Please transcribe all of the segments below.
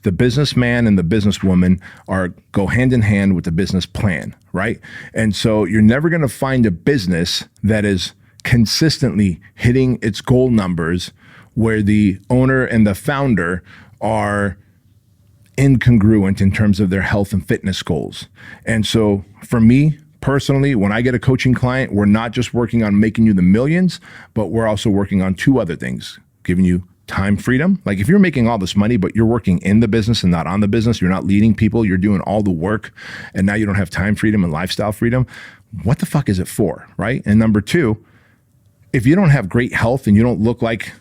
The businessman and the businesswoman go hand in hand with the business plan, right? And so you're never going to find a business that is consistently hitting its goal numbers where the owner and the founder are incongruent in terms of their health and fitness goals. And so for me personally, when I get a coaching client, we're not just working on making you the millions, but we're also working on two other things: giving you time freedom. Like if you're making all this money, but you're working in the business and not on the business, you're not leading people, you're doing all the work, and now you don't have time freedom and lifestyle freedom, what the fuck is it for, right? And number two, if you don't have great health and you don't look like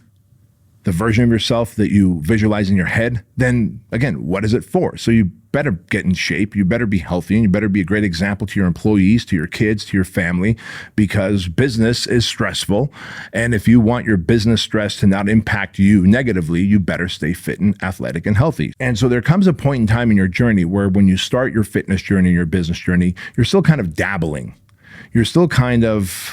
the version of yourself that you visualize in your head, then again, what is it for? So you better get in shape, you better be healthy, and you better be a great example to your employees, to your kids, to your family, because business is stressful. And if you want your business stress to not impact you negatively, you better stay fit and athletic and healthy. And so there comes a point in time in your journey where when you start your fitness journey, your business journey, you're still kind of dabbling. You're still kind of,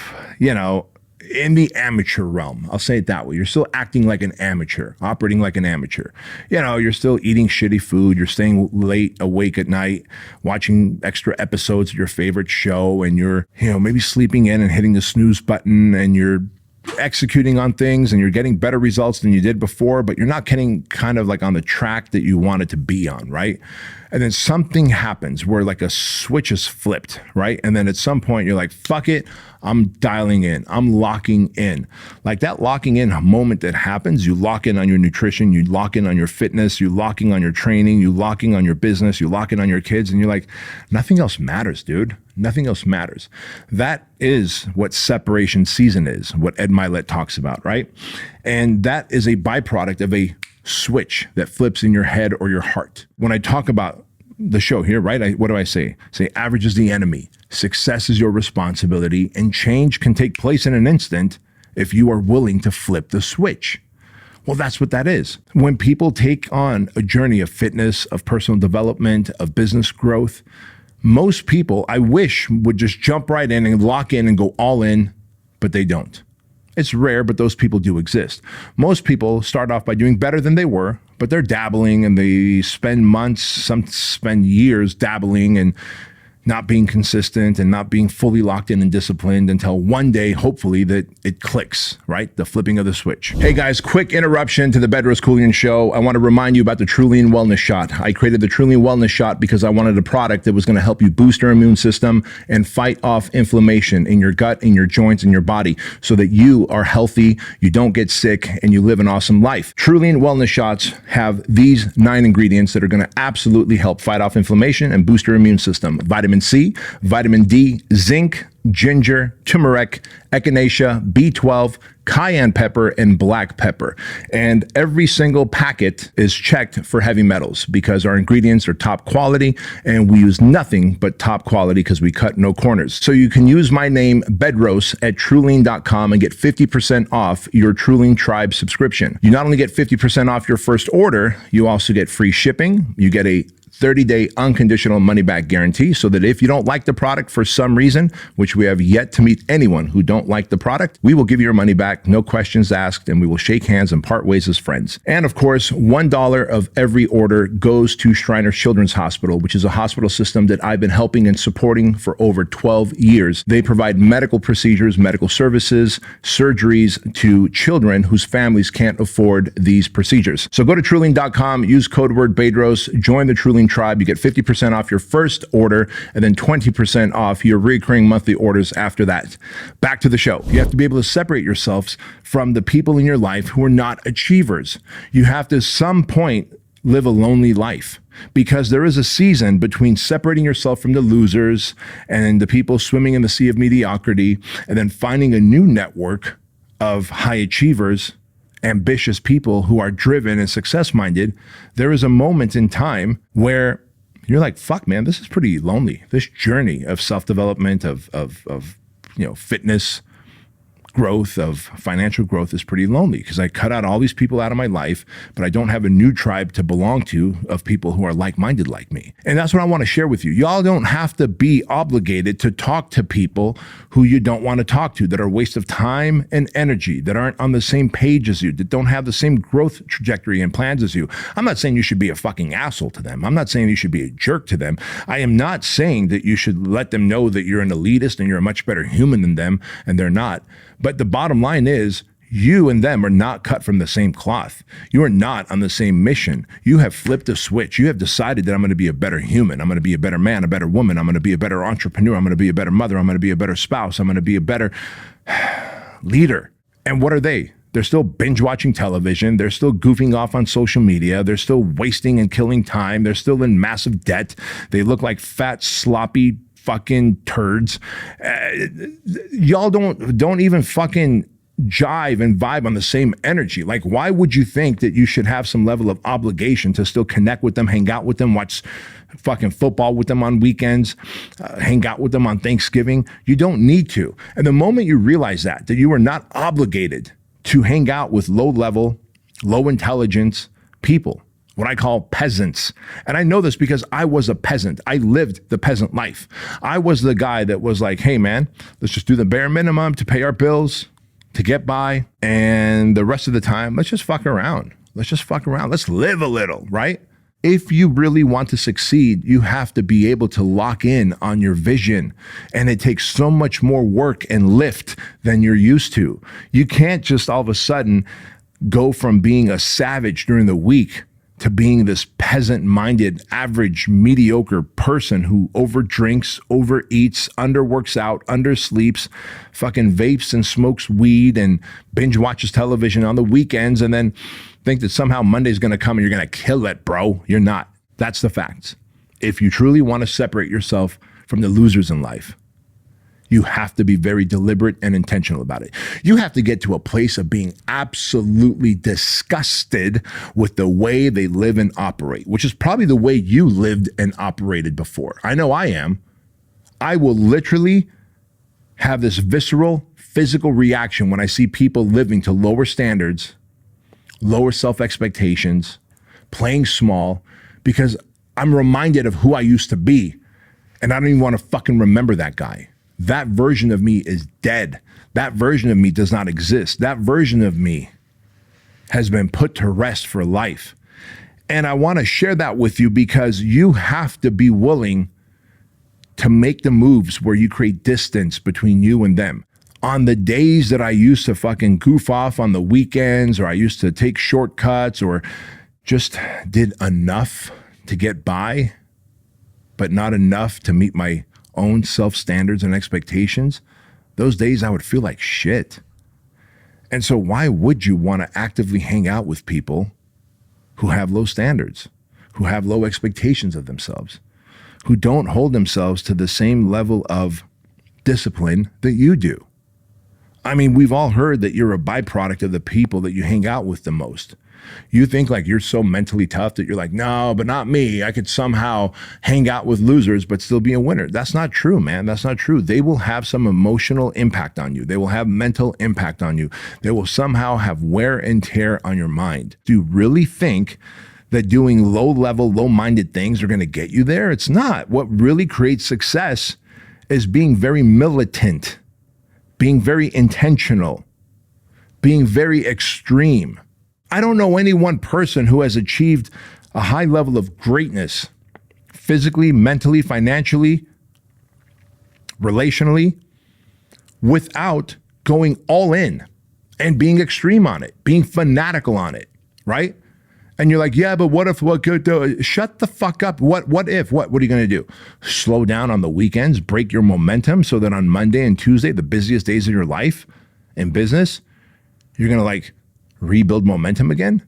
in the amateur realm. I'll say it that way. You're still acting like an amateur, operating like an amateur. You're still eating shitty food. You're staying late awake at night, watching extra episodes of your favorite show, and you're, maybe sleeping in and hitting the snooze button, and you're executing on things and you're getting better results than you did before, but you're not getting kind of like on the track that you wanted to be on, right? And then something happens where like a switch is flipped, right? And then at some point you're like, fuck it, I'm dialing in, I'm locking in. Like that locking in moment that happens, you lock in on your nutrition, you lock in on your fitness, you locking on your training, you locking on your business, you lock in on your kids, and you're like, nothing else matters, dude. Nothing else matters. That is what separation season is, what Ed Milet talks about, right? And that is a byproduct of a switch that flips in your head or your heart. When I talk about the show here, right? What do I say? Say average is the enemy. Success is your responsibility, and change can take place in an instant if you are willing to flip the switch. Well, that's what that is. When people take on a journey of fitness, of personal development, of business growth, most people, I wish, would just jump right in and lock in and go all in, but they don't. It's rare, but those people do exist. Most people start off by doing better than they were, but they're dabbling, and they spend months, some spend years dabbling and not being consistent and not being fully locked in and disciplined until one day, hopefully, that it clicks, right? The flipping of the switch. Hey guys, quick interruption to the Bedros Keuilian Show. I want to remind you about the Keuilian Wellness Shot. I created the Keuilian Wellness Shot because I wanted a product that was going to help you boost your immune system and fight off inflammation in your gut, in your joints, in your body, so that you are healthy, you don't get sick, and you live an awesome life. Keuilian Wellness Shots have these 9 ingredients that are going to absolutely help fight off inflammation and boost your immune system. Vitamin C, vitamin D, zinc, ginger, turmeric, echinacea, B12, cayenne pepper, and black pepper. And every single packet is checked for heavy metals because our ingredients are top quality, and we use nothing but top quality because we cut no corners. So you can use my name, Bedros, at Keuilian.com and get 50% off your Keuilian Tribe subscription. You not only get 50% off your first order, you also get free shipping. You get a 30-day unconditional money-back guarantee, so that if you don't like the product for some reason, which we have yet to meet anyone who don't like the product, we will give you your money back, no questions asked, and we will shake hands and part ways as friends. And of course, $1 of every order goes to Shriners Children's Hospital, which is a hospital system that I've been helping and supporting for over 12 years. They provide medical procedures, medical services, surgeries to children whose families can't afford these procedures. So go to Keuilian.com, use code word Bedros, join the Keuilian Tribe. You get 50% off your first order and then 20% off your recurring monthly orders after that. Back to the show. You have to be able to separate yourselves from the people in your life who are not achievers. You have to, at some point, live a lonely life, because there is a season between separating yourself from the losers and the people swimming in the sea of mediocrity, and then finding a new network of high achievers, ambitious people who are driven and success-minded. There is a moment in time where you're like, fuck, man, this is pretty lonely. This journey of self-development, of fitness, growth of financial growth is pretty lonely because I cut out all these people out of my life, but I don't have a new tribe to belong to of people who are like-minded like me. And that's what I want to share with you. Y'all don't have to be obligated to talk to people who you don't want to talk to, that are a waste of time and energy, that aren't on the same page as you, that don't have the same growth trajectory and plans as you. I'm not saying you should be a fucking asshole to them. I'm not saying you should be a jerk to them. I am not saying that you should let them know that you're an elitist and you're a much better human than them, and they're not. But the bottom line is, you and them are not cut from the same cloth. You are not on the same mission. You have flipped a switch. You have decided that I'm going to be a better human. I'm going to be a better man, a better woman. I'm going to be a better entrepreneur. I'm going to be a better mother. I'm going to be a better spouse. I'm going to be a better leader. And what are they? They're still binge watching television. They're still goofing off on social media. They're still wasting and killing time. They're still in massive debt. They look like fat, sloppy fucking turds. Y'all don't even fucking jive and vibe on the same energy. Like, why would you think that you should have some level of obligation to still connect with them, hang out with them, watch fucking football with them on weekends, hang out with them on Thanksgiving? You don't need to. And the moment you realize that you are not obligated to hang out with low level, low intelligence people, what I call peasants. And I know this because I was a peasant. I lived the peasant life. I was the guy that was like, hey man, let's just do the bare minimum to pay our bills, to get by, and the rest of the time, let's just fuck around. Let's just fuck around. Let's live a little, right? If you really want to succeed, you have to be able to lock in on your vision. And it takes so much more work and lift than you're used to. You can't just all of a sudden go from being a savage during the week to being this peasant-minded, average, mediocre person who overdrinks, overeats, underworks out, undersleeps, fucking vapes and smokes weed and binge watches television on the weekends, and then think that somehow Monday's gonna come and you're gonna kill it, bro. You're not. That's the facts. If you truly want to separate yourself from the losers in life, you have to be very deliberate and intentional about it. You have to get to a place of being absolutely disgusted with the way they live and operate, which is probably the way you lived and operated before. I know I am. I will literally have this visceral, physical reaction when I see people living to lower standards, lower self-expectations, playing small, because I'm reminded of who I used to be, and I don't even want to fucking remember that guy. That version of me is dead. That version of me does not exist. That version of me has been put to rest for life. And I want to share that with you because you have to be willing to make the moves where you create distance between you and them. On the days that I used to fucking goof off on the weekends, or I used to take shortcuts, or just did enough to get by, but not enough to meet my own self-standards and expectations, those days I would feel like shit. And so why would you want to actively hang out with people who have low standards, who have low expectations of themselves, who don't hold themselves to the same level of discipline that you do? I mean, we've all heard that you're a byproduct of the people that you hang out with the most. You think like you're so mentally tough that you're like, no, but not me. I could somehow hang out with losers, but still be a winner. That's not true, man. That's not true. They will have some emotional impact on you. They will have mental impact on you. They will somehow have wear and tear on your mind. Do you really think that doing low-level, low-minded things are going to get you there? It's not. What really creates success is being very militant, being very intentional, being very extreme. I don't know any one person who has achieved a high level of greatness physically, mentally, financially, relationally, without going all in and being extreme on it, being fanatical on it, right? And you're like, yeah, but what if, what could do? Shut the fuck up. What if, what are you going to do? Slow down on the weekends, break your momentum so that on Monday and Tuesday, the busiest days of your life in business, you're going to like rebuild momentum again?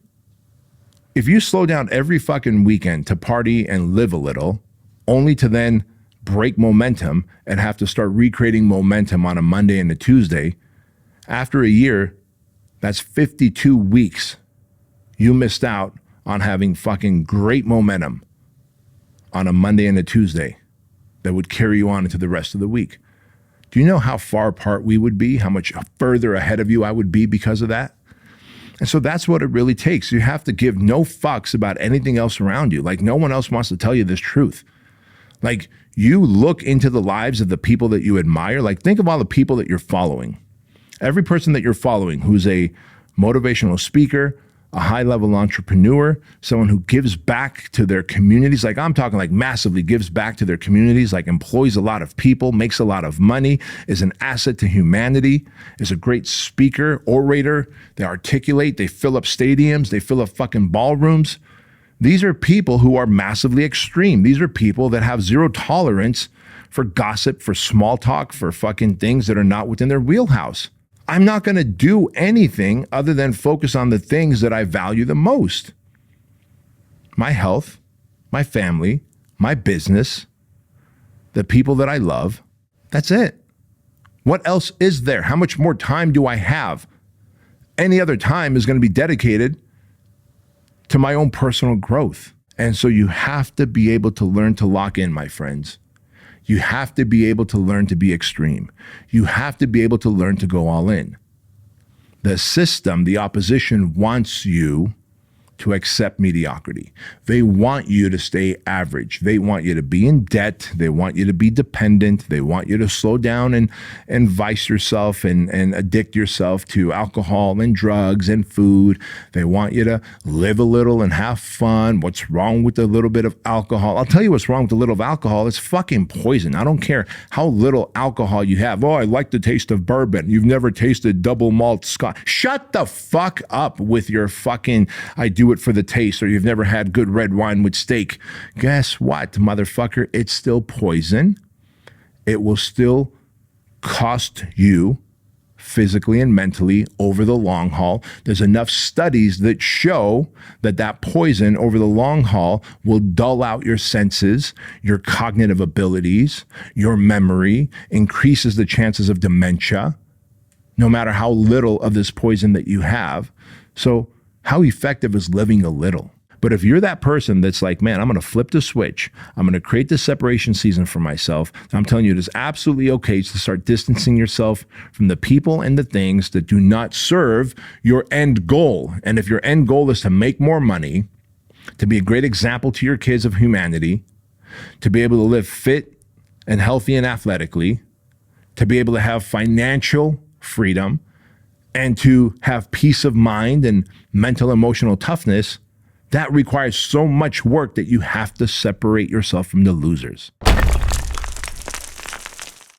If you slow down every fucking weekend to party and live a little, only to then break momentum and have to start recreating momentum on a Monday and a Tuesday, after a year, that's 52 weeks you missed out on having fucking great momentum on a Monday and a Tuesday that would carry you on into the rest of the week. Do Do you know how far apart we would be? How much further ahead of you I would be because of that? And so that's what it really takes. You have to give no fucks about anything else around you. Like, no one else wants to tell you this truth. Like, you look into the lives of the people that you admire. Like, think of all the people that you're following. Every person that you're following who's a motivational speaker, a high-level entrepreneur, someone who gives back to their communities, like I'm talking like massively gives back to their communities, like employs a lot of people, makes a lot of money, is an asset to humanity, is a great speaker, orator, they articulate, they fill up stadiums, they fill up fucking ballrooms. These are people who are massively extreme. These are people that have zero tolerance for gossip, for small talk, for fucking things that are not within their wheelhouse. I'm not going to do anything other than focus on the things that I value the most. My health, my family, my business, the people that I love. That's it. What else is there? How much more time do I have? Any other time is going to be dedicated to my own personal growth. And so you have to be able to learn to lock in, my friends. You have to be able to learn to be extreme. You have to be able to learn to go all in. The system, the opposition wants you to accept mediocrity. They want you to stay average. They want you to be in debt. They want you to be dependent. They want you to slow down and vice yourself and addict yourself to alcohol and drugs and food. They want you to live a little and have fun. What's wrong with a little bit of alcohol? I'll tell you what's wrong with a little of alcohol. It's fucking poison. I don't care how little alcohol you have. Oh, I like the taste of bourbon. You've never tasted double malt scotch. Shut the fuck up with your fucking, I do it for the taste, or you've never had good red wine with steak. Guess what, motherfucker? It's still poison. It will still cost you physically and mentally over the long haul. There's enough studies that show that that poison over the long haul will dull out your senses, your cognitive abilities, your memory, increases the chances of dementia, no matter how little of this poison that you have. So how effective is living a little? But if you're that person that's like, man, I'm going to flip the switch, I'm going to create this separation season for myself, I'm telling you, it is absolutely okay to start distancing yourself from the people and the things that do not serve your end goal. And if your end goal is to make more money, to be a great example to your kids of humanity, to be able to live fit and healthy and athletically, to be able to have financial freedom, and to have peace of mind and mental, emotional toughness, that requires so much work that you have to separate yourself from the losers.